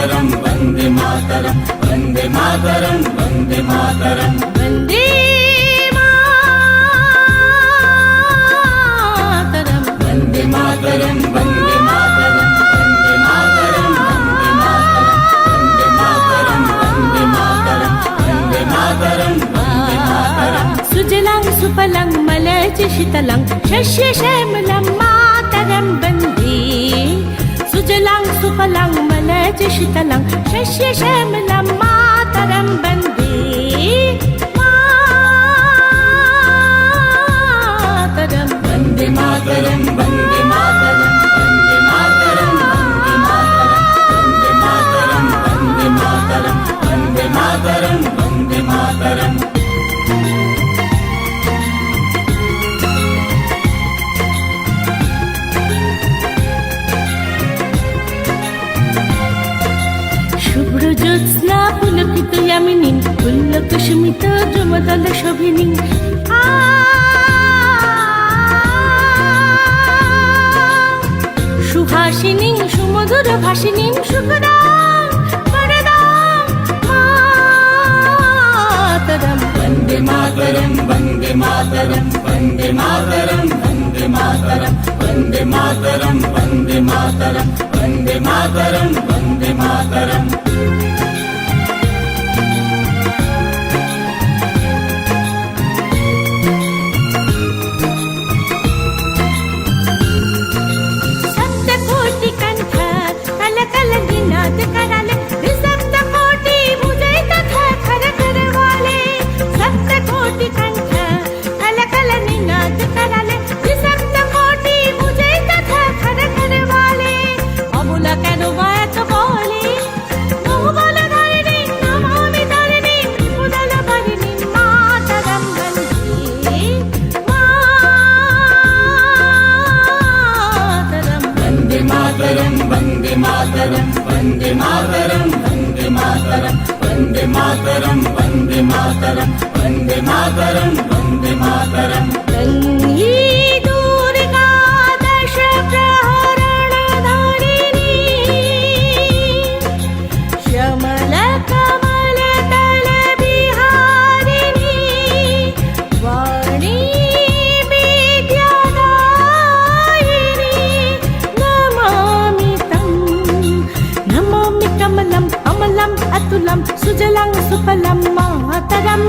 मातरम वंदे मातरम वंदे मातरम वंदे मातरम वंदे मातरम वंदे मातरम वंदे मातरम वंदे मातरम वंदे मातरम वंदे मातरम वंदे मातरम सुजलां सुफलां मलयज शीतलां शस्य श्यामलां मातरं वन्दे सुजलां सुफलां मलयज शीतलां शस्य श्यामलां मातरं वन्दे मातरं वंदे मातरम वंदे मातरम वंदे मातरम वंदे मातरम वंदे मातरम वंदे मातरम वंदे मातरम শুভ্র জ্যোৎস্না পুলকিত যামিনী পুল্লকুসুমিত যমদল শোভিনী সুহাসিনী সুমধুর ভাসিনী সুখদাং বরদাং মাতরম वंदे मातरम वंदे मातरम वंदे मातरम वंदे मातरम वंदे मातरम वंदे मातरम वंदे मातरम वंदे मातरम सप्तकोटि कंठ कल कल निनाद कराले सप्तकोटि मुझे तथा खर खर वाले सप्तकोटि कंठ कल कल निनाद कराले सप्तकोटि मुझे तथा खर खर वाले अबुला केन बात बोले मोह बोल धरणी नमामि धरणी उदल भरणी मातरम वंदे मातरम वंदे मातरम वंदे मातरम वंदे मातरम वंदे मातरम वंदे मातरम वंदे मातरम वंदे मातरम गंगी दुर्गा दश प्रहरण धारिणी श्यामल कमल दल बिहारिणी वाणी विद्यादायिनी नमामि तं नमामि कमलं अमलं अतुलं सुजलं सुफलं मातरं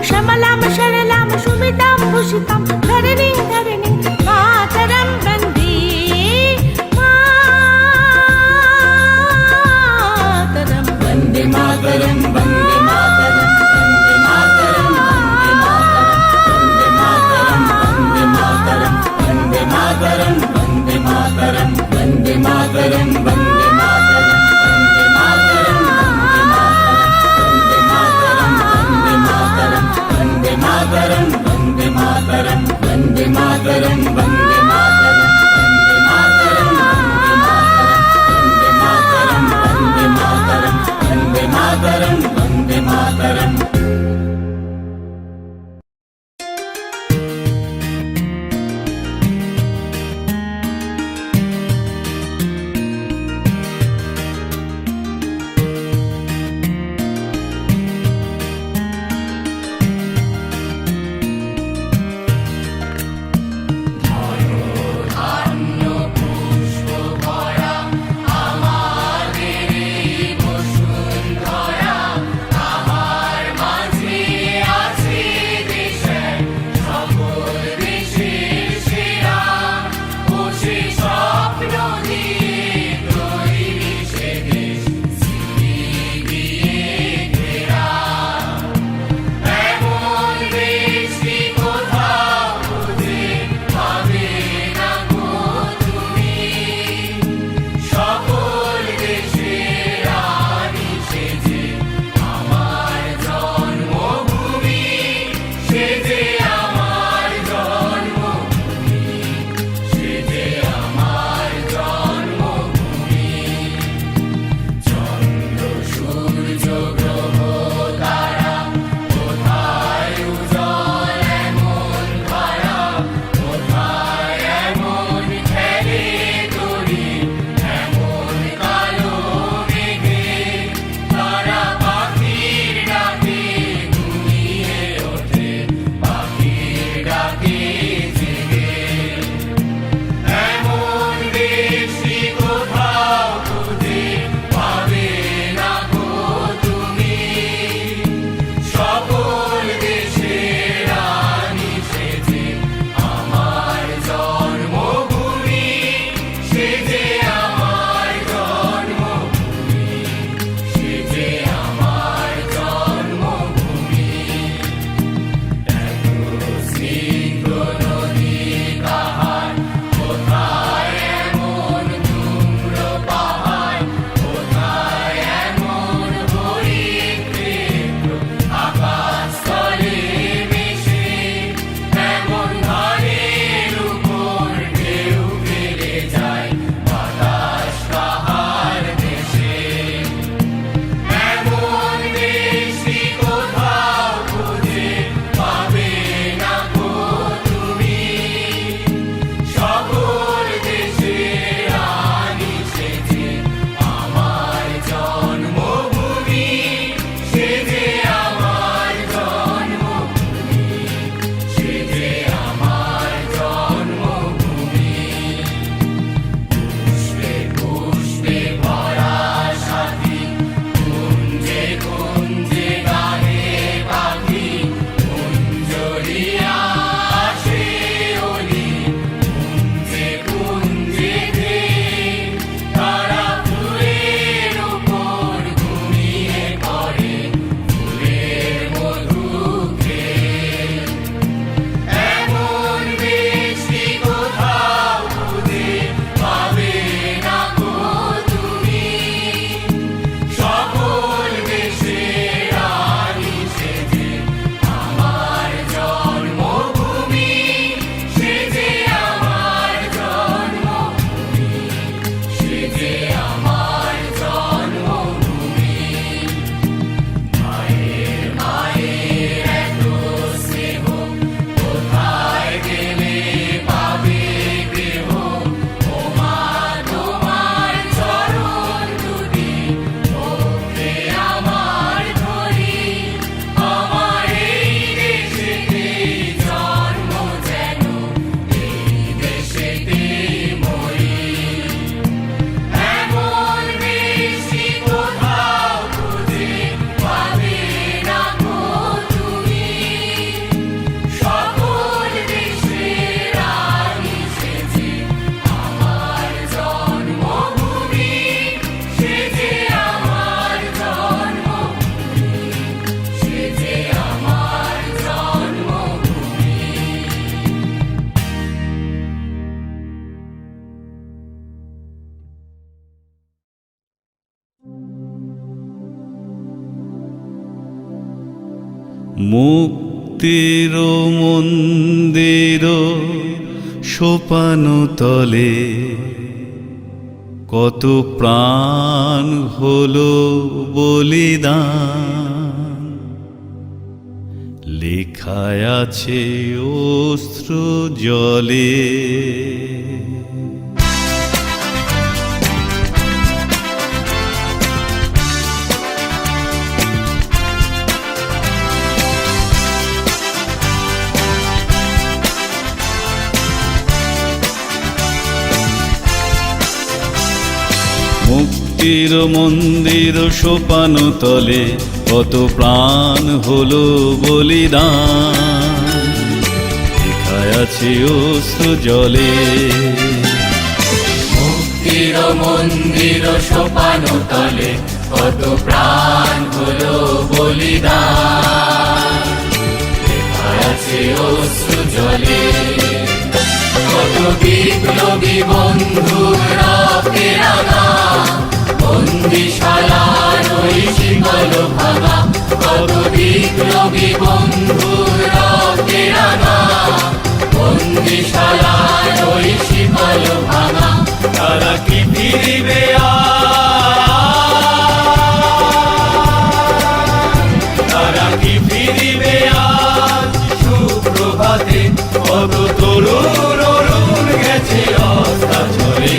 श्यामलां शरलां शुभितां भूषितां धरणीं धरणीं मातरं वन्दे मातरं वंदे मातरम वंदे मातरम वंदे मातरम वंदे मातरम वंदे मातरम वंदे मातरम वंदे मातरम वंदे मातरम वंदे मातरम वंदे मातरम वंदे मातरम वंदे मातरम वंदे मातरम वंदे मातरम वंदे मातरम वंदे मातरम মুক্তির মন্দির সোপান তলে কত প্রাণ হলো বলিদান, লেখায় আছে অশ্র জলে। মুক্তির মন্দির সোপান তলে কত প্রাণ হলো বলিদান, লেখায় আছে অশ্র জলে। মুক্তির মন্দির সোপান তলে কত প্রাণ হলো বলিদান, লেখায় আছে অশ্র জলে। কত বিপ্লবী বন্ধুর রক্তে রাঙা বন্দিশালার ওই শিকল ভাঙা, কত বিপ্লবী বন্ধুর রক্তে রাঙা বন্দিশালার ওই শিকল ভাঙা। তারা কি ফিরিবে তারা কি ফিরিবে আজ সুপ্রভাতে, কত তরুণ অরুণ গেছে অস্তাচলে।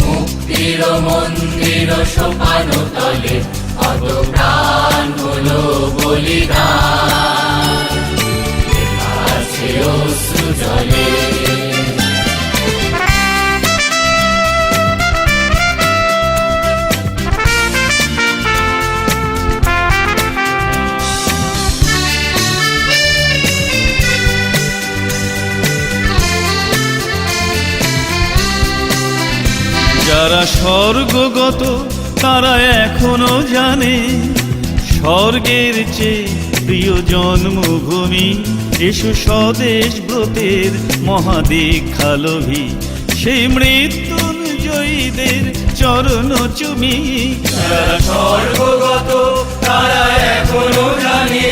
মুক্তির মন্দির সোপান তলে কত প্রাণ হলো বলিদান, লেখা আছে অশ্র জলে। যারা স্বর্গগত তারা এখনো জানে স্বর্গের চেয়ে প্রিয় জন্মভূমি। এসো স্বদেশ ব্রতের মহাদীক্ষালোভী, সেই মৃত্যুঞ্জয়ীদের চরণ চুমি। যারা স্বর্গগত তারা এখনো জানে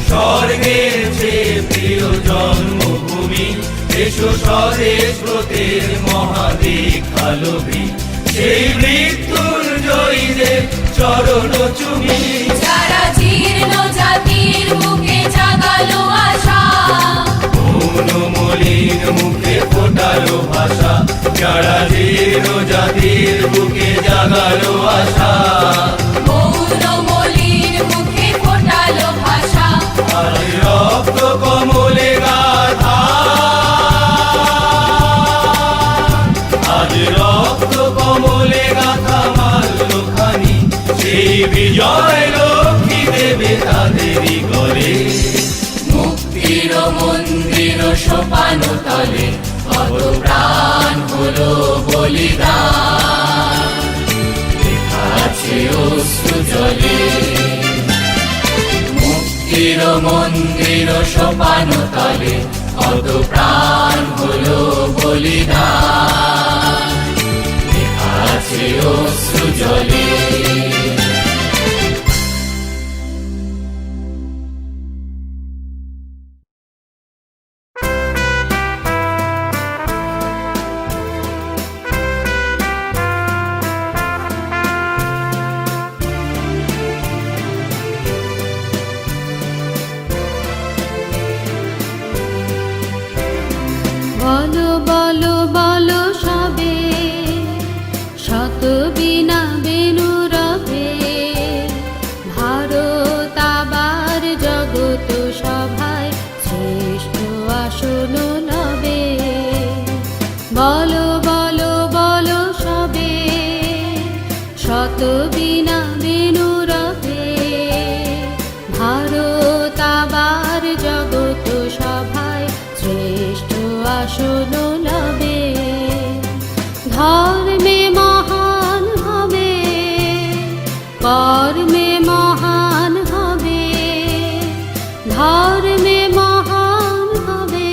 স্বর্গের চেয়ে প্রিয় জন্মভূমি। এসো স্বদেশ ব্রতের মহাদীক্ষালোভী, সেই মৃত্যুঞ্জয়ীদের চরণ চুমি। যারা জীর্ণ জাতির মুখে জাগালো আশা, মলিন মুখে ফোটালো ভাষা। যারা জীর্ণ জাতির বুকে জাগালো আশা, মৌন মলিন মুখে ফোটালো ভাষা। আর রক্ত কমলে গাথা, আজ রক্ত কমলে গাথা মাল্যখানি, সেই বিজয় লক্ষ্মী দেবে তাদেরই গলে। মুক্তির মন্দির সোপান তলে কত প্রাণ হলো বলিদান, লেখা আছে অশ্র জলে। মুক্তির মন্দির সোপান তলে কত প্রাণ হলো বলিদান, লেখা আছে অশ্র জলে। বলো বলো বলো সবে, শত বিনা বেনু রবে। ভারত আবার জগত সভায় শ্রেষ্ঠ আসন লবে। বলো বলো বলো সবে, শত বিনা বেনু রবে। ভারত আবার জগত সভায় শ্রেষ্ঠ আসন লবে। ধর্মে মহান হবে, কর্মে মহান হবে। ধর্মে মহান হবে,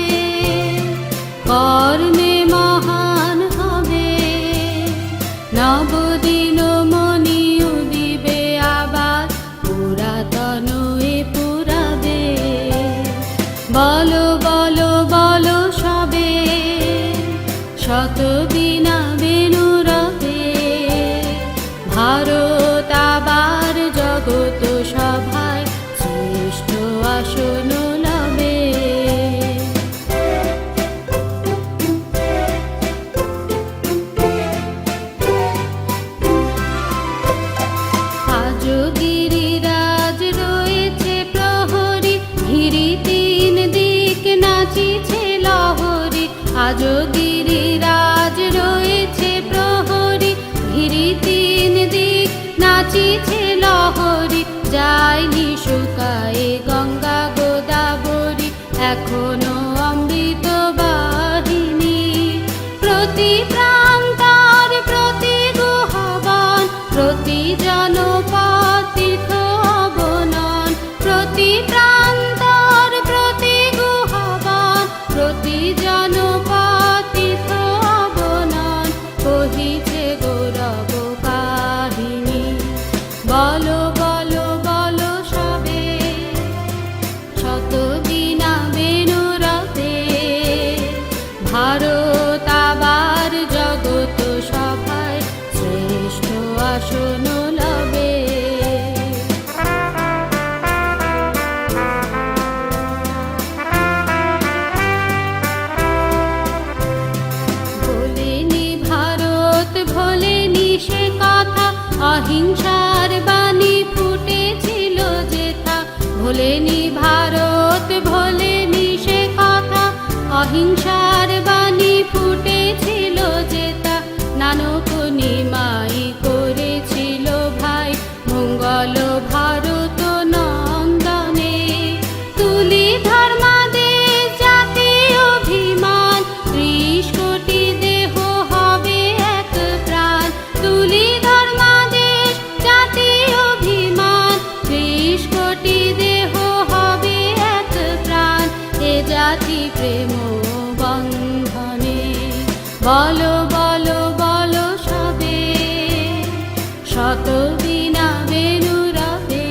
বলো বলো বলো সবে শত বীণা বেনু রবে ভারত আবার জগত সভায় শ্রেষ্ঠ আসন লবে আজ গিরিরাজ রয়েছে প্রহরী ঘিরি তিন দিক নাচিছে লহরী আজ গিরিরাজ রয়েছে প্রহরী ঘিরি তিন দিক নাচিছে লহরী যায়নি শুকায়ে গঙ্গা গোদাবরী এখনো অমৃত বাহিনী প্রতি প্রান্তর প্রতি গুহবন প্রতি জনপদ তীর্থ অবনন প্রতি প্রান্তর প্রতি গুহবন প্রতি জনপদ তীর্থ অবনন কহিছে গৌরব কাহিনী বলো বলো বলো সবে শত বীণা বেনু রবে ভারত আবার জগত সভায় শ্রেষ্ঠ আসন লবে ভোলেনি ভারত ভোলেনি সে কথা অহিংসার বাণী ফুটেছিল যেথা ভোলেনি ভারত ভোলেনি সে কথা অহিংসার বাণী ফুটেছিল যেথা নানক নিমাই করেছিল ভাই মঙ্গল ভারত নন্দনে তুলি ধর্মাদেশ জাতি অভিমান ৩০ কোটি দেহ হবে এক প্রাণ তুলি ধর্মাদেশ জাতি অভিমান ৩০ কোটি দেহ হবে এক প্রাণ এ জাতি প্রেম বন্ধনে বলো বলো বলো সবে শত বীণা বেনু রবে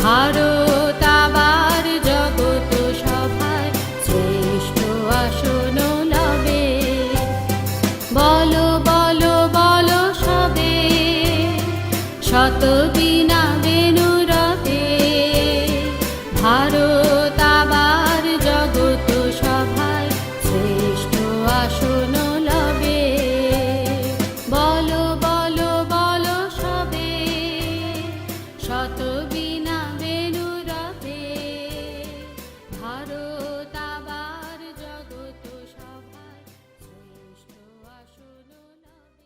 ভারত আবার জগত সভায় শ্রেষ্ঠ আসন লবে বলো বলো বলো সবে শত বীণা বেনু রবে ভারত আবার জগত সভায় শ্রেষ্ঠ আসন লবে বলো বলো বলো সবে শত বীণা বেনু রবে ভারত আবার জগত সভায় শ্রেষ্ঠ আসন লবে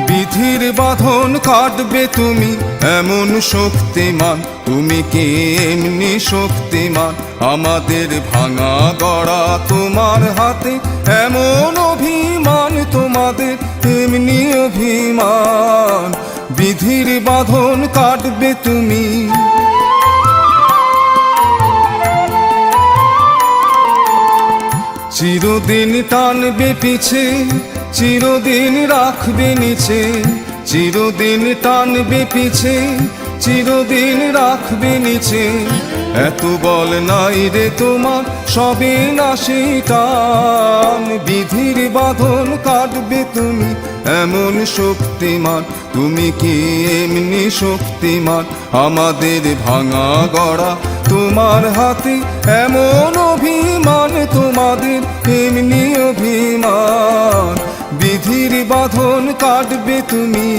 বিধির বাঁধন কাটবে তুমি এমন শক্তিমান তুমি কি এমনি শক্তিমান আমাদের ভাঙা গড়া তোমার হাতে এমন অভিমান তোমাদের এমনি অভিমান বিধির বাঁধন কাটবে তুমি চিরদিন টানবে পিছে চিরদিন রাখবে নিচে চিরদিন টানবে পিছে চিরদিন রাখবে নিচে এত বল নাই রে তোমার সবে নাশি টান বিধির বাঁধন কাটবে তুমি এমন শক্তিমান তুমি কি এমনি শক্তিমান আমাদের ভাঙা গড়া তোমার হাতে এমন অভিমান তোমাদের এমনি অভিমান বিধির বাঁধন কাটবে তুমি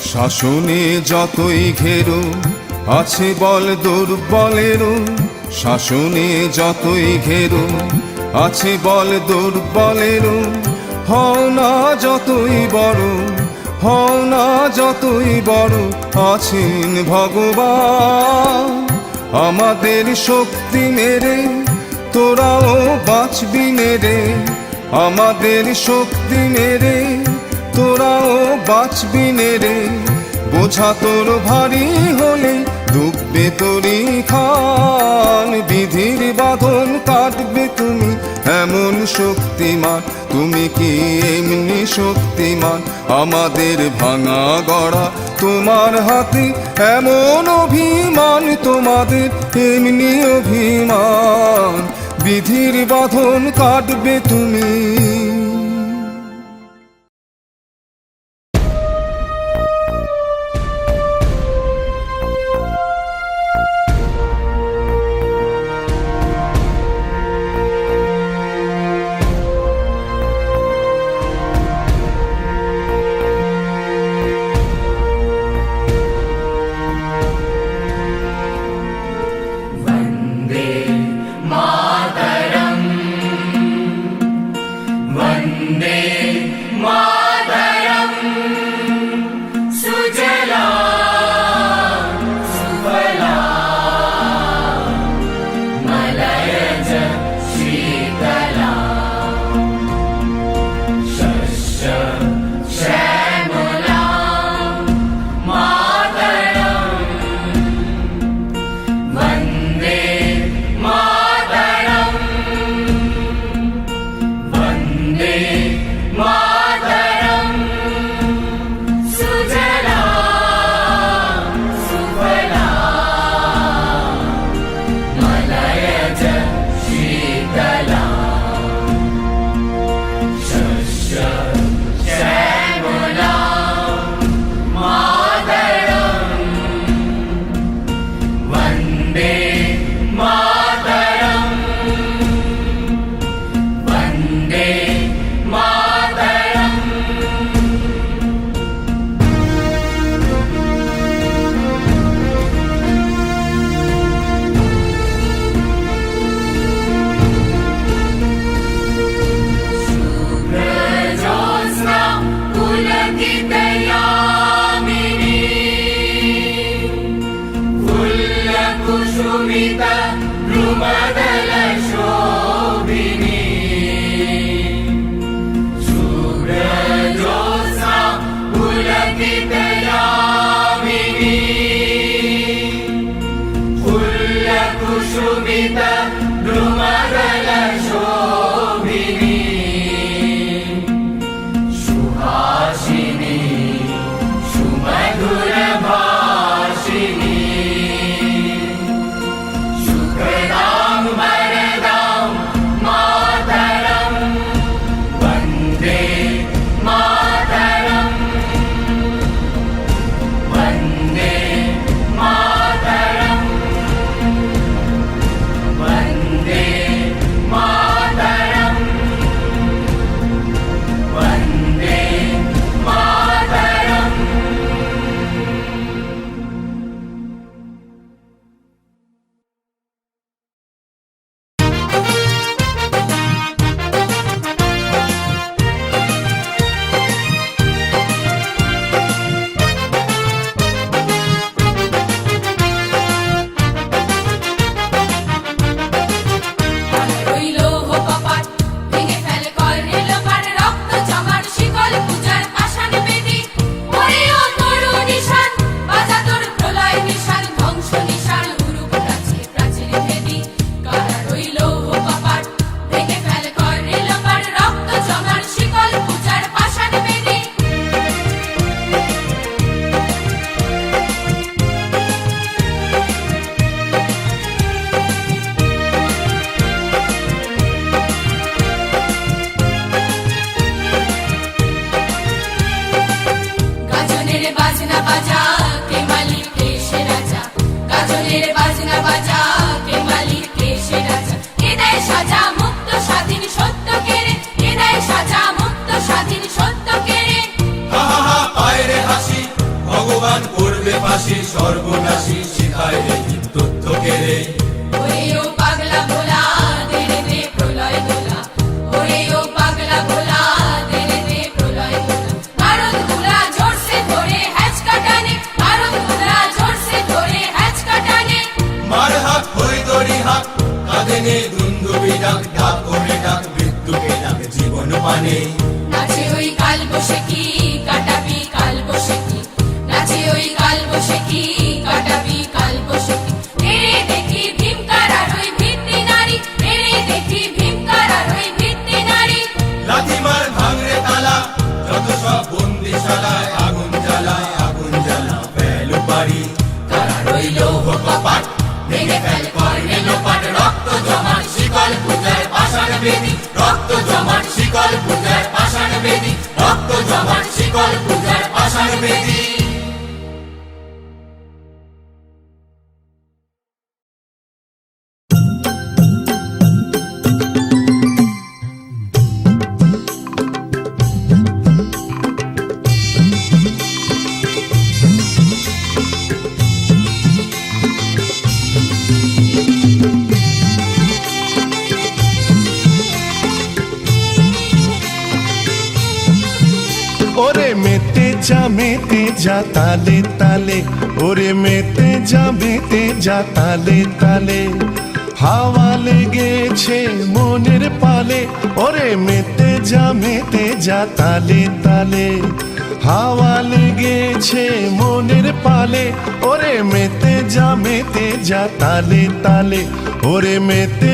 শাসনে যতই ঘেরো আছে বল দুর্বলেরও শাসনে যতই ঘেরো আছে বল দুর্বলেরও হও না যতই বড় হও না যতই বড় আছেন ভগবান আমাদের শক্তি মেরে তোরাও বাঁচবি মেরে আমাদের শক্তি মেরে বাঁচবি নে রে। বোঝা তোর ভারী হলে ডুববে তোরই খান, বিধির বাঁধন কাটবে তুমি এমন শক্তিমান। তুমি কি এমনি শক্তিমান? আমাদের ভাঙা গড়া তোমার হাতে এমন অভিমান, তোমাদের এমনি অভিমান। বিধির বাঁধন কাটবে তুমি। সর্বনাশী শিখায় রে তথ্য কেড়ে। ওরে ও পাগলা ভোলা দে দে প্রলয় দোলা, ওরে ও পাগলা ভোলা দে দে প্রলয় দোলা। ভারত গুলা জোরসে ধরে হ্যাচ কাটানে, ভারত গুলা জোরসে ধরে হ্যাচ কাটানে। মার হাত হই দড়ি হাত কাঁধে নে দুন্দুবি ডাক, ডাক করে ডাক মৃত্যুকে ডাক জীবন মানে। নাচে ওই কাল বসে কি কাটাবি কাল ওরে মেতে যা তালে তালে, ওরে মেতে যা তালে তালে, হাওয়া লেগেছে মনের পালে, ওরে মেতে যা তালে তালে, হাওয়া লেগেছে মনের পালে, ওরে মেতে যা তালে তালে, ওরে মেতে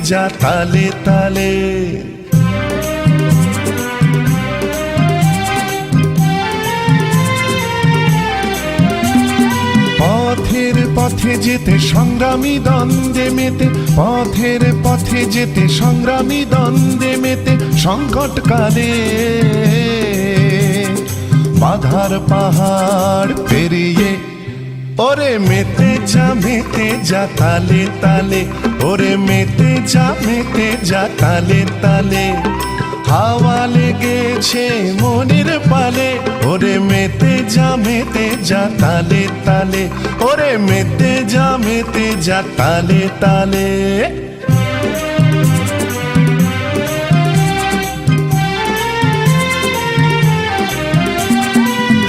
যা তালে তালে। পথের পথে যেতে সংগ্রামী দ্বন্দ্বে মেতে, পথের পথে যেতে সংগ্রামী দ্বন্দ্বে মেতে, সংকটকালে বাধার পাহাড় পেরিয়ে, ওরে মেতে যা তালে তালে, ওরে মেতে যা তালে তালে, হাওয়া লেগেছে মনের পালে, ওরে মেতে যা তালে তালে, ওরে মেতে যা তালে তালে।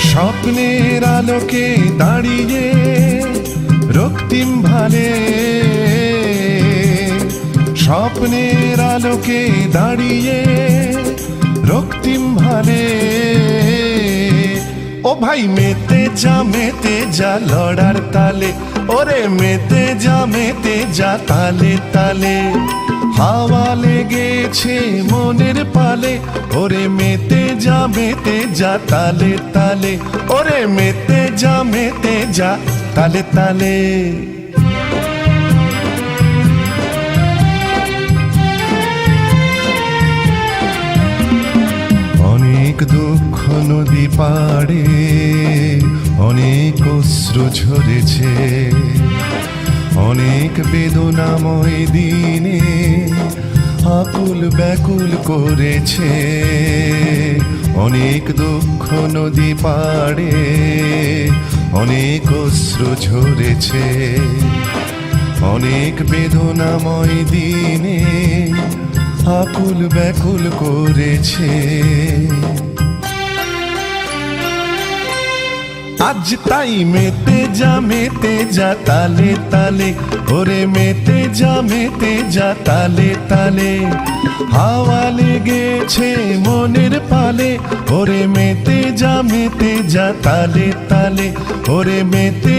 স্বপ্নের আলোকে দাঁড়িয়ে রক্তিম ভালে, স্বপ্নের আলোকে দাঁড়িয়ে রক্তিম ভালে, ও ভাই মেতে যা লড়ার তালে, ওরে মেতে যা তালে তালে, হাওয়া লেগেছে মনের পালে, ওরে মেতে যা তালে তালে, ওরে মেতে যা তালে তালে। অনেক দুঃখ নদী পাড়ে অনেক অশ্রু ঝরেছে, অনেক বেদনাময় দিনে আকুল ব্যাকুল করেছে, অনেক দুঃখ নদী পাড়ে অনেক অশ্রু ঝরেছে, অনেক বেদনাময় দিনে আকুল ব্যাকুল করেছে। আজ তাই মেতে যা তালে তালে, ওরে মেতে যা তালে তালে, হাওয়া লেগেছে মনের পালে, ওরে মেতে যা তালে তালে, ওরে মেতে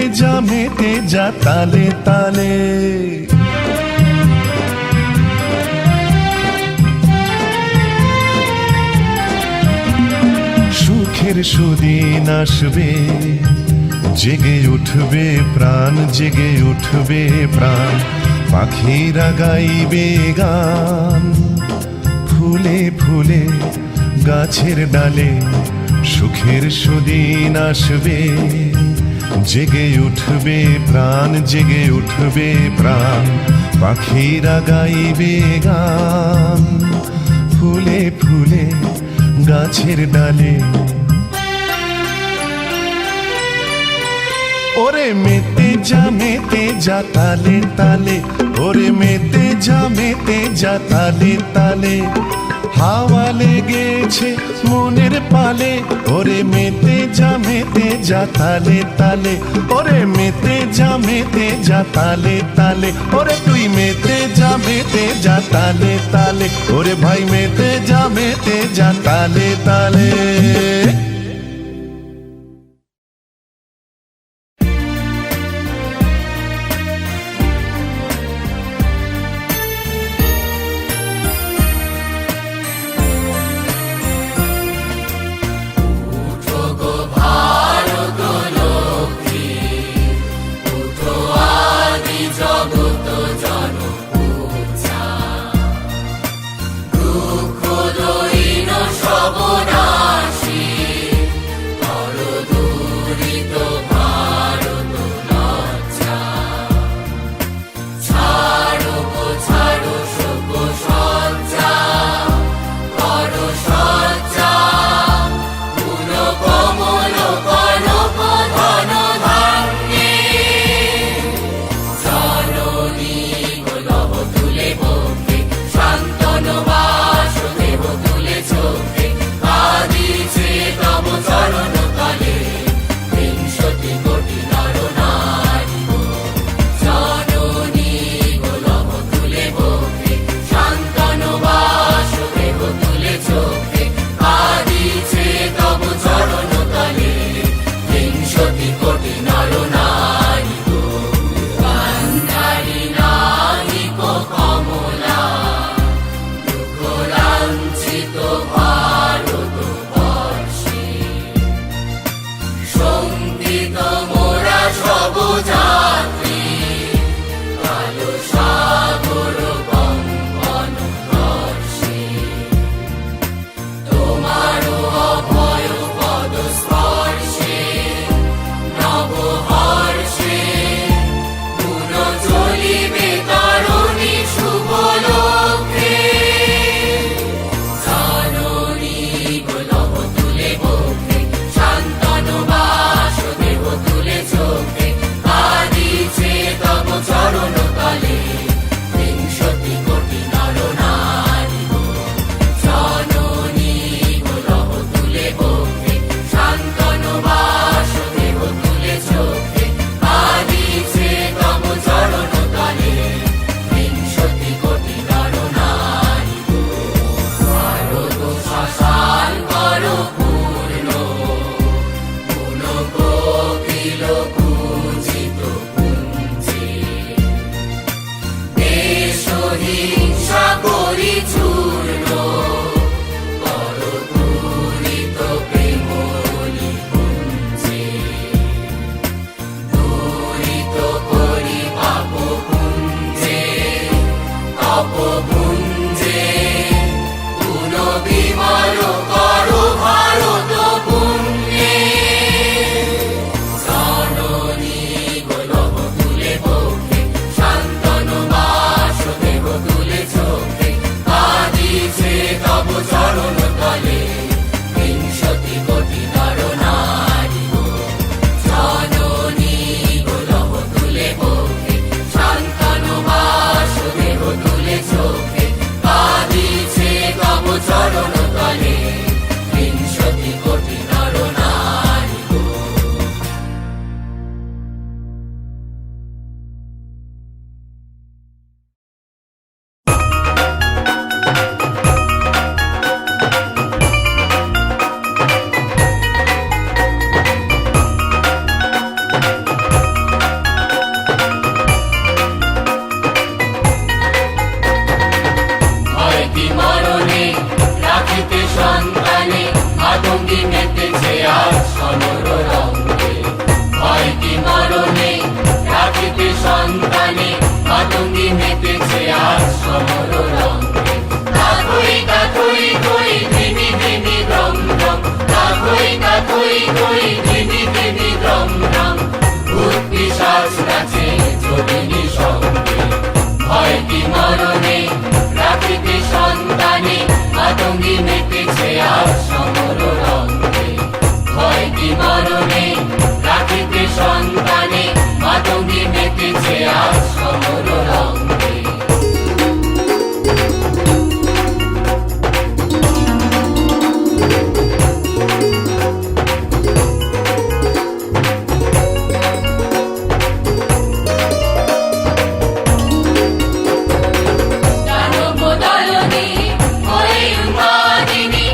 যা তালে তালে। সুখের সুদিন আসবে, জেগে উঠবে প্রাণ, জেগে উঠবে প্রাণ, পাখিরা গাইবে গান, ফুলে ফুলে গাছের ডালে, সুখের সুদিন আসবে, জেগে উঠবে প্রাণ, জেগে উঠবে প্রাণ, পাখিরা গাইবে গান, ফুলে ফুলে গাছের ডালে, ওরে মেতে যা তালে তালে, ওরে মেতে যা তালে তালে, হাওয়া লেগেছে মনের পালে, ওরে মেতে যা তালে তালে, ওরে মেতে যা তালে তালে, ওরে তুই মেতে যা তালে তালে, ওরে ভাই মেতে যা তালে তালে। দুঃখ দৈন সর্বনাশী মাতঙ্গী মেতেছে আজ সমর রঙ্গে ভয় কি মরণে রাখিতে সন্তানে মাতঙ্গী মেতেছে আজ সমর রঙ্গে কাথই কাথই কই ধিমি ধিমি দ্রম দ্রম কাথই কাথই কই ধিমি ধিমি দ্রম দ্রম ভূত পিশাচ নাচে যোগিনী সঙ্গে ভয় কি মরণে রাখিতে সন্তানে মাতঙ্গী মেতেছে আজ সমর রঙ্গে ভয় কি মরণে রাখিতে সন্তানে মাতঙ্গী মেতেছে আজ সমর রঙ্গে দানব দলনে হয়ে উন্মাদিনী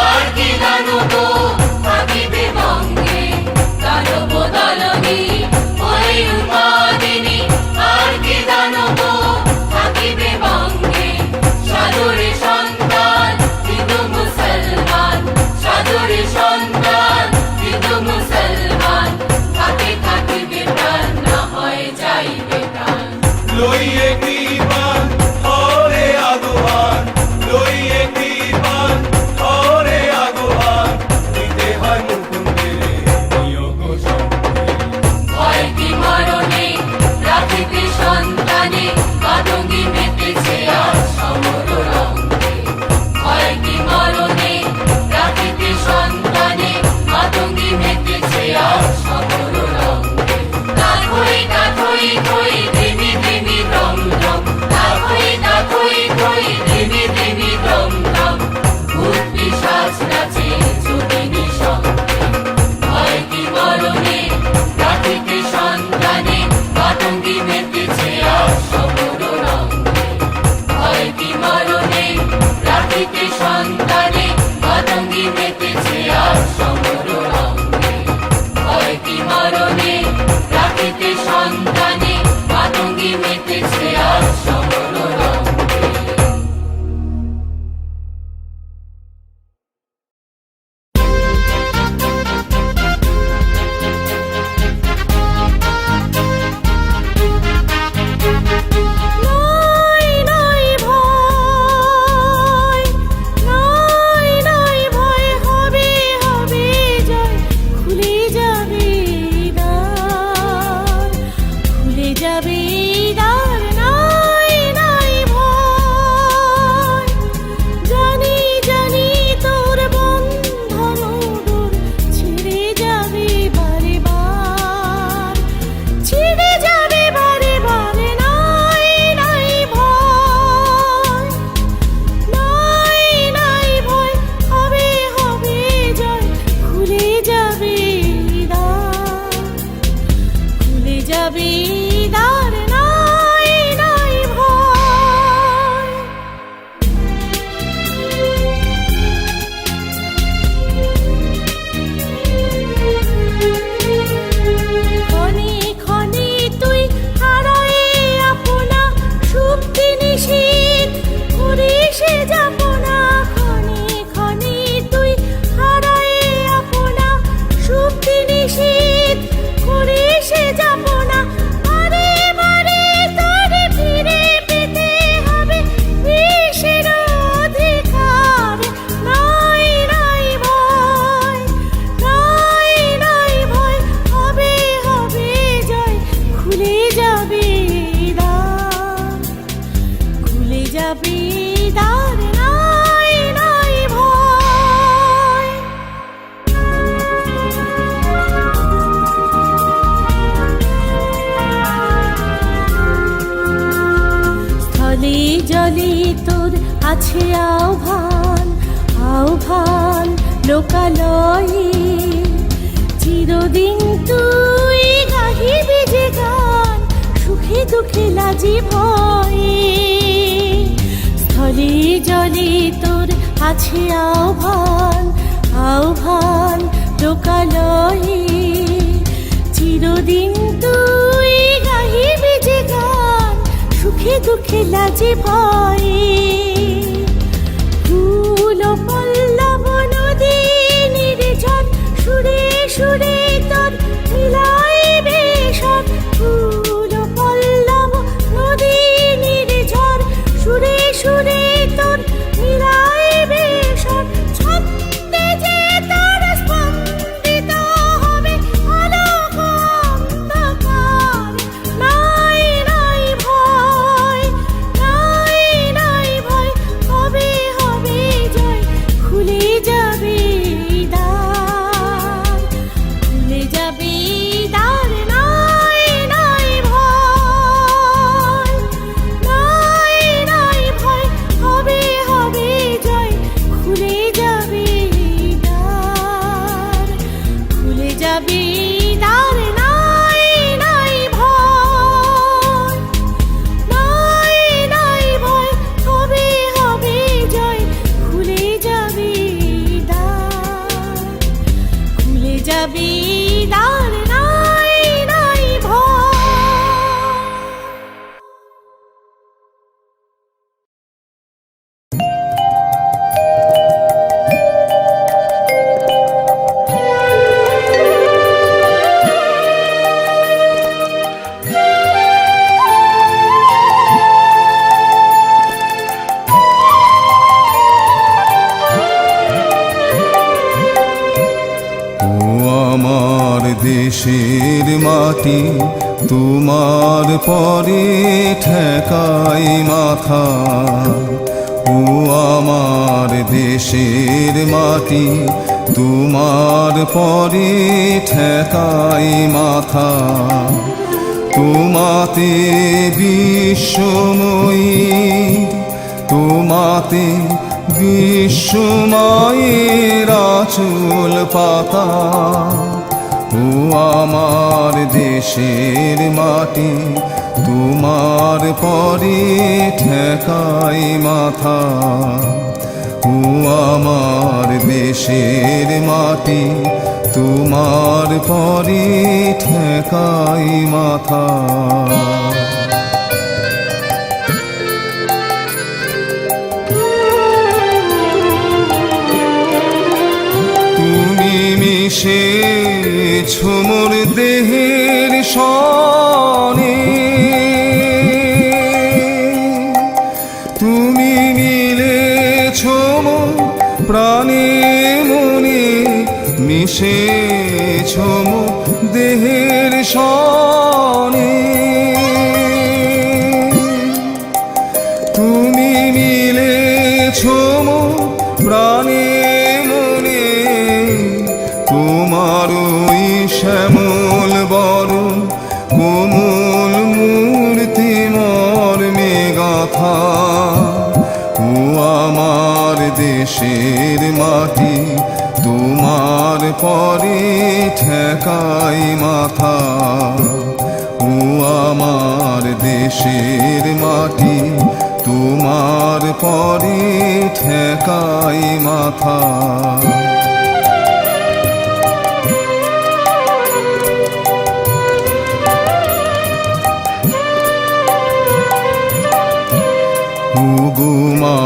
আর কি দানব থাকিবে বঙ্গে দানব দলনে হয়ে উন্মাদিনী আর কি দানব থাকিবে বঙ্গে সাদরে সন্তান হিন্দু মুসলমান সাদরে সন্তান হিন্দু মুসলমান থাকে থাকিবে প্রাণ না হয় যাইবে প্রাণ লইয়ে কৃপান হরে আগুয়ান লইয়ে কৃপান হরে আগুয়ান দিতে হয় মুকুন্দের নিয়োগ সঙ্গে ভয় কি মরণে রাখিতে সন্তানে মাতঙ্গী মেতেছে আজ সমর রঙ্গে ভয় কি মরণে রাখিতে সন্তানে মাতঙ্গী মেতেছে আজ সমর রঙ্গে কাথই কাথই কই ধিমি ধিমি দ্রম দ্রম কাথই কাথই কই ধিমি ধিমি দ্রম দ্রম ভূত পিশাচ নাচে যোগিনী সঙ্গে ভয় কি মরণে রাখিতে সন্তানে মাতঙ্গী মেতেছে আজ সমর রঙ্গে ভয় কি মরণে রাখিতে সন্তানে মাতঙ্গী মেতেছে আজ সমর রঙ্গে ভয় কি মরণে রাখিতে সন্তানে মাতঙ্গী মেতেছে আজ সমর রঙ্গে নাই নাই ভয় নাই নাই ভয় হবে হবে জয় খুলে যাবে দ্বার খুলে যাবে দ্বার নাই নাই ভয় জানি জানি তোর বন্ধন ডোর ছিঁড়ে যাবে বারে বার ছিঁড়ে যাবে বারে বারে নাই নাই ভয় নাই নাই ভয় হবে হবে জয় খুলে যাবে দ্বার খুলে যাবে দ্বার নাই নাই ভয় ক্ষণে ক্ষণে তুই হারায়ে আপনা সুপ্তি নিশীথ করে সে যাপনা ক্ষণে ক্ষণে তুই হারায়ে আপনা সুপ্তি নিশীথ করে সে যাপনা বারে বারে তোরে ফিরে পেতে হবে বিশের অধিকার নাই নাই ভয় নাই নাই ভয় হবে হবে জয় খুলে যাবে দ্বার খুলে যাবে দ্বার নাই নাই ভয় স্থলে জলে তোর আছে আহ্বান আহ্বান লোকালয়ে চিরদিন তুই গাহিবি যে গান সুখে দুঃখে লাজি ভয়ে স্থলে জলে তোর আছে আহ্বান আহ্বান লোকালয়ে চিরদিন তুই গাহিবি যে গান সুখে দুঃখে লাজে ভয়ে ফুল পল্লব নদী নিরে যাবে দ্বার, নাই নাই ভয়, নাই নাই ভয়, হবে হবে জয়, খুলে যাবে দ্বার, খুলে যাবে দ্বার, নাই নাই ভয়। ও আমার দেশের মাটি, তোমার পরে ঠেকাই মাথা। ও আমার দেশের মাটি, তোমার পরে ঠেকাই মাথা। তোমাতে বিশ্বময়ী, তোমাতে বিশ্বমায়ের আঁচল পাতা। ও আমার দেশের মাটি, তোমার পরে ঠেকাই মাথা। ও আমার দেশের মাটি, তোমার পরে ঠেকাই মাথা। তুমি মিশেছ মোর দেহের সনে, তুমি মিলেছ মোর প্রাণে মনে, মিশেছ মোর দেহের সনে। তুমি মিলেছ মোর প্রাণে মনে, তোমার ওই শ্যামল বরণ কোমল মূর্তি মর্মে গাথা। ও আমার দেশের মাটি, তোমার পরে ঠেকাই মাথা। ও আমার দেশের মাটি, তোমার পরে ঠেকাই মাথা। মা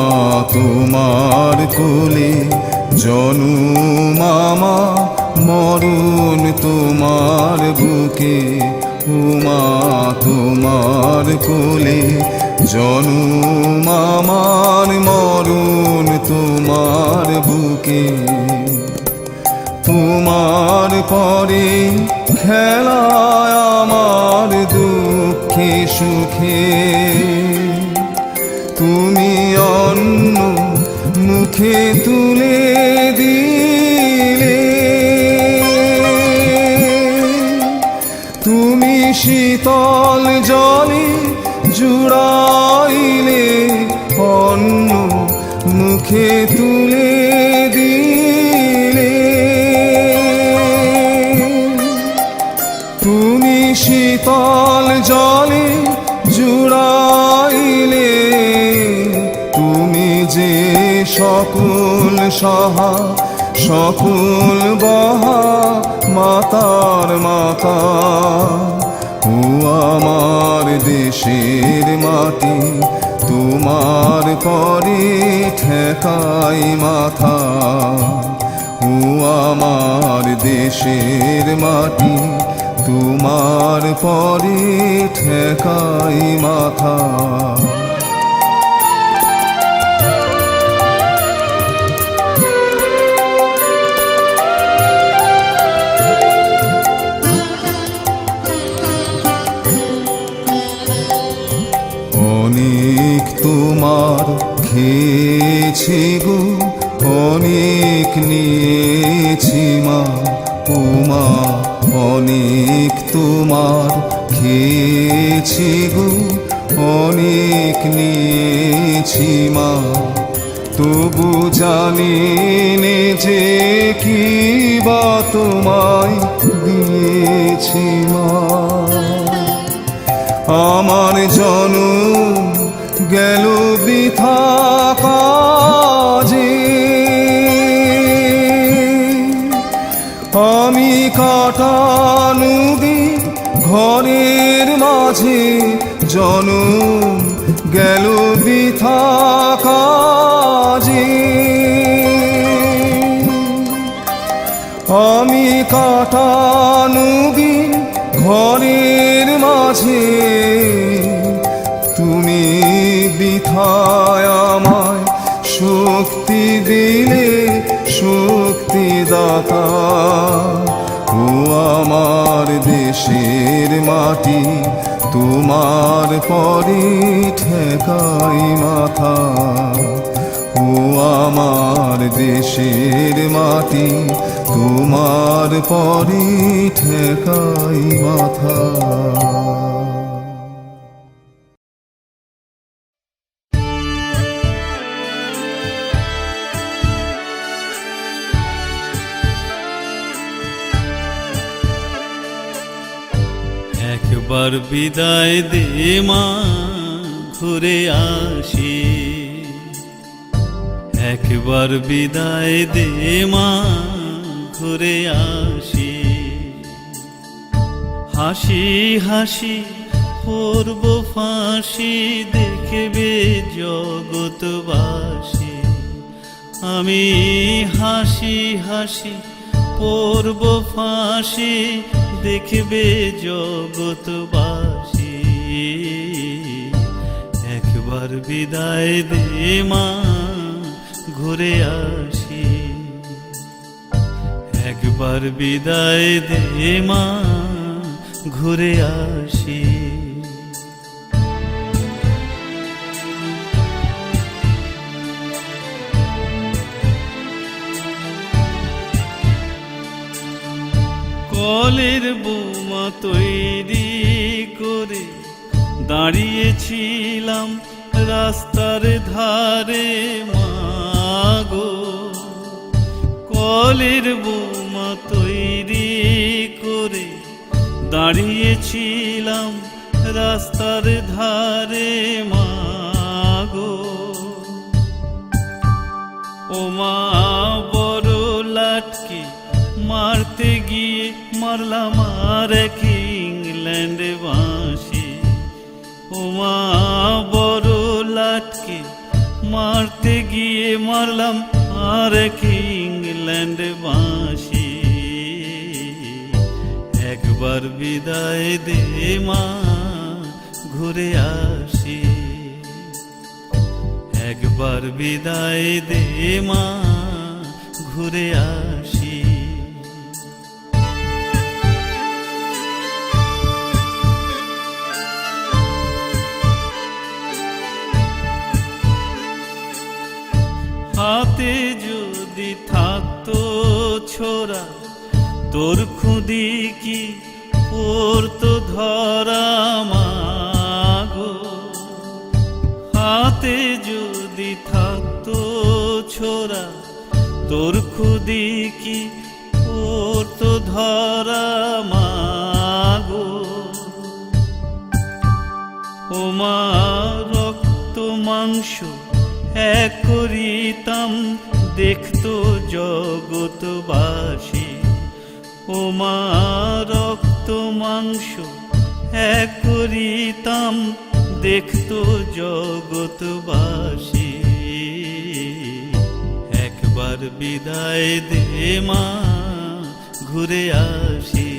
তোমার কোলে জনম আমার, মরণ তোমার বুকে। উমা তোমার কোলে জনম আমার, মরণ তোমার বুকে। তোমার পরে খেলায় আমার দুঃখে সুখে, তুমি অন্ন মুখে তুলে দিলে। তুমি শীতল জলে জুড়াইলে, অন্ন মুখে তুলে দিলে। তুমি শীতল জলে জুড়াইলে, তুমি যে সকল সহা সকল বহা মাতার মাতা। ও আমার দেশের মাটি, তোমার পরে ঠেকাই মাথা। ও আমার দেশের মাটি, তোমার পরে ঠেকাই মাথা। অনেক তোমার খেয়েছি গো, অনেক নিয়েছি মা। উমা অনেক তোমার খেয়েছি গো, অনেক নিয়েছি মা। তবু জানি নে যে কি বা তোমায় নিয়েছি মা। আমার জনম গেল বৃথা কাজে, আমি কাটানো দিন ঘরের মাঝে, জনম গেল বৃথা কাজে। আমি কাটানো দিন ঘরের মাঝে, তুমি বৃথায় আমায় শক্তি দিলে শক্তিদাতা। ও আমার দেশের মাটি, তোমার পরে ঠেকাই মাথা। ও আমার দেশের মাটি, তোমার পরে ঠেকাই মাথা। একবার বিদায় দে মা, ঘুরে আসি। একবার বিদায় দে মা, ঘুরে আসি। হাসি হাসি পূর্ব ফাঁসি, দেখবে জগৎবাসী। আমি হাসি হাসি পূর্ব ফাঁসি, দেখবে জগৎবাসী। একবার বিদায় দে মা, ঘুরে আসি। একবার বিদায় দে মা, ঘুরে আসি। কলের বোমা তৈরি করে দাঁড়িয়েছিলাম রাস্তার ধারে মাগো। কলের বোমা তৈরি করে দাঁড়িয়েছিলাম রাস্তার ধারে মাগো। ও মা বড় লাটকে মারতে গিয়ে মারলাম আর এক ইংল্যান্ড বাঁশি। ও মা বড় লাটকে মারতে গিয়ে মারলাম আর এক ইংল্যান্ড বাঁশি। একবার বিদায় দে মা, ঘুরে আসি। একবার বিদায় দে মা, ঘুরে আসি। হাতে যদি থাকতো ছোরা, তোর খুদি কি পড়তো ধরা মাগো। হাতে যদি থাকতো ছোরা, তোর খুদি কি পড়তো ধরা মাগো। ও মা রক্ত মাংস এক করিতাম, দেখতো জগৎবাসী। ও মা রক্ত মাংস এক করিতাম, দেখতো জগৎবাসী। একবার বিদায় দে মা, ঘুরে আসি।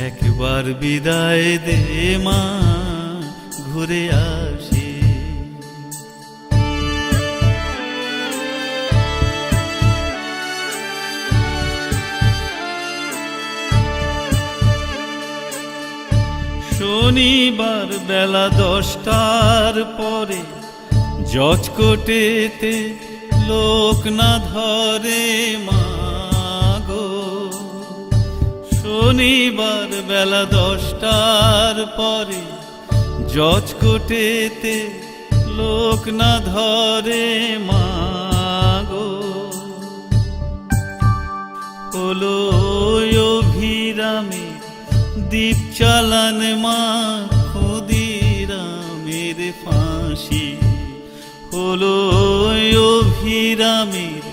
একবার বিদায় দে মা, ঘুরে আসি। শনিবার বেলা 10টার পরে জজকোটেতে লোক না ধরে মাগো। শনিবার বেলা 10টার পরে জজকোটেতে লোক না ধরে মাগো। হলো ক্ষুদিরামের দীপ চালান মা, ক্ষুদিরামের ফাঁসি হলো অভিরামের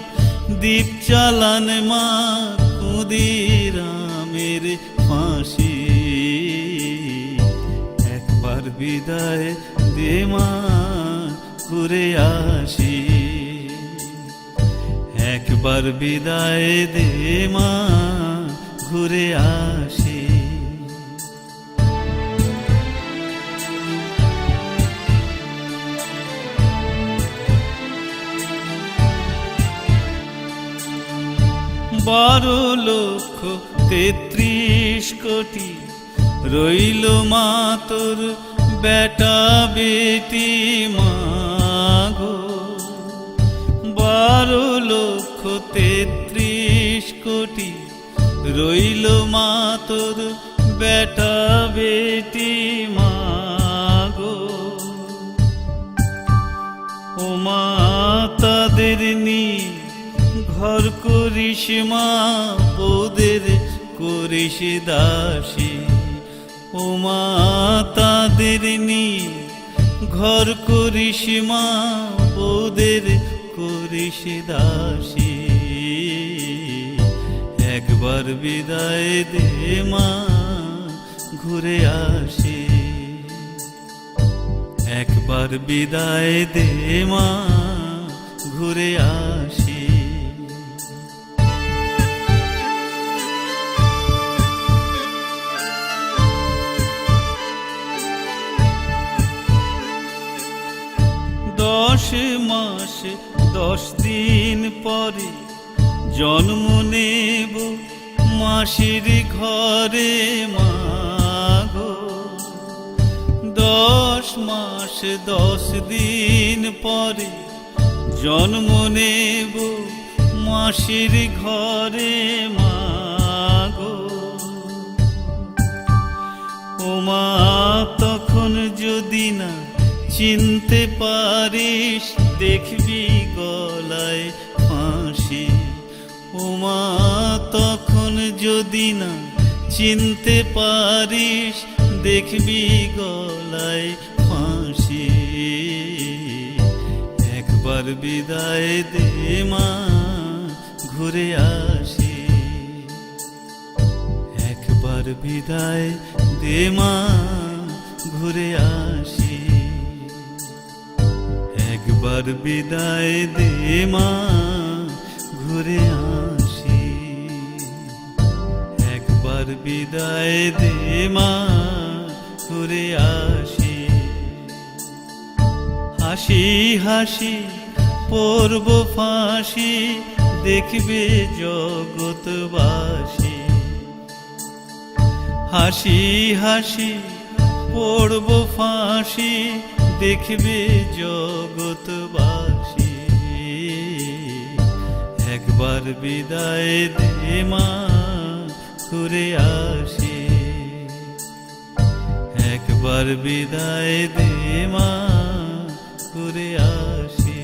দীপ চালান মা, ক্ষুদিরামের ফাঁসি। একবার বিদায় দে মা, ঘুরে আসি। একবার বিদায় দে মা, ঘুরে আসি। বারো লক্ষ ৩৩ কোটি রইল মা তোর বেটা বেটি মাগো। 12 লক্ষ ৩৩ কোটি রইল মা তোর বেটা বেটি মাগো। ও মা তাদের নিয়ে ঘর করিস মা, ওদের করিস দাসী। ও মা তাদের নিয়ে ঘর করিস মা, ওদের করিস দাসী। একবার বিদায় দে মা, ঘুরে আসি। একবার বিদায় দে মা, ঘুরে আসি। দশ মাস 10 দিন পরে জন্ম নেব মাসির ঘরে মাগো। 10 মাস 10 দিন পরে জন্ম নেব মাসির ঘরে মাগো। ও মা তখন যদি না চিনতে পারিস, দেখবি গলায় ফাঁসি। ও মা তখন যদি না চিনতে পারিস, দেখবি গলায় ফাঁসি। একবার বিদায় দে মা, ঘুরে আসি। একবার বিদায় দে মা, ঘুরে আসি। একবার বিদায় দে মা, ঘুরে আসি। একবার বিদায় দে মা, ঘুরে আসি। হাসি হাসি পড়ব ফাঁসি, দেখবে জগৎবাসী। হাসি হাসি পড়ব ফাঁসি, দেখবে জগৎবাসী। একবার বিদায় দে মা, ঘুরে আসি। একবার বিদায় দে মা, ঘুরে আসি।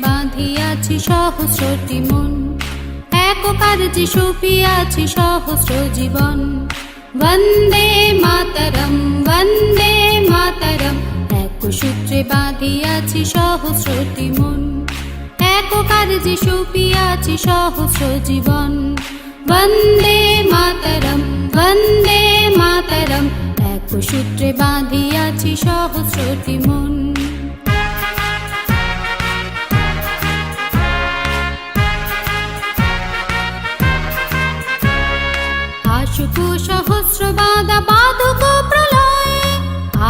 বাঁধিয়াছি সহস্রটি মন, এক কার্যে সুপিয়াছি সহস্র জীবন। বন্দে মাতরম, বন্দে মাতরম। এক সূত্রে বাঁধিয়াছি সহস্রটি মন, এক কার্যে সুপিয়াছি সহস্র জীবন। বন্দে মাতরম, বন্দে মাতরম। এক সূত্রে বাঁধিয়াছি সহস্রটি মন। সহস্র বাধা বাধক প্রলয়ে,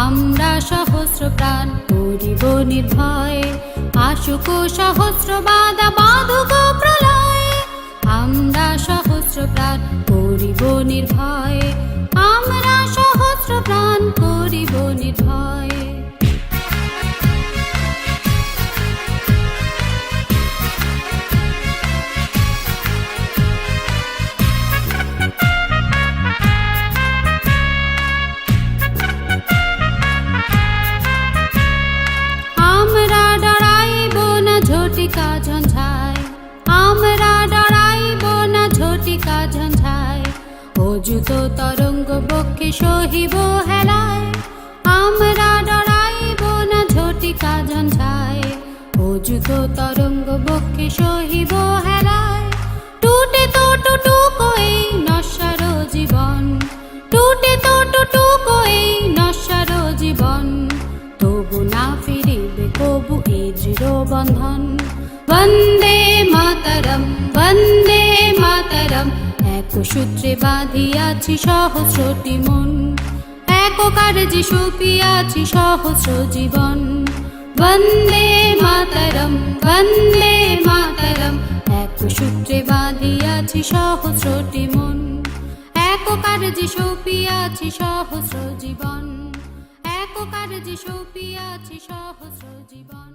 আমরা সহস্র প্রাণ করিব নির্ভয়ে। আশুক সহস্র বাধা বাধক প্রলয়ে, আমরা সহস্র প্রাণ করিব নির্ভয়, আমরা সহস্র প্রাণ করিব নির্ভয়। আমরা ডরাইব না ঝটিকা ঝঞ্ঝায়, আমরা ডরাইব না ঝটিকা ঝঞ্ঝায়, অযুত তরঙ্গ বক্ষে সহিব হেলায়। আমরা ডরাইব না ঝটিকা ঝঞ্ঝায়, অযুত তরঙ্গ বক্ষে সহিব হেলায়। টুটে তো টুটুকো এই নশ্বর জীবন, টুটে তো টুটুকো এই নশ্বর জীবন, তবু না ফিরিবে কবু এই দৃঢ় বন্ধন। বন্দে মাতরম, বন্দে মাতরম, এক সূত্রে বাঁধিয়াছি সহস্রটি মন, এক কার্যে সপিয়াছি সহস্র জীবন। বন্দে মাতরম, বন্দে মাতরম, এক সূত্রে বাঁধিয়াছি সহস্রটি মন, এক কার্যে সপিয়াছি সহস্র জীবন, এক কার্যে সপিয়াছি সহস্র জীবন।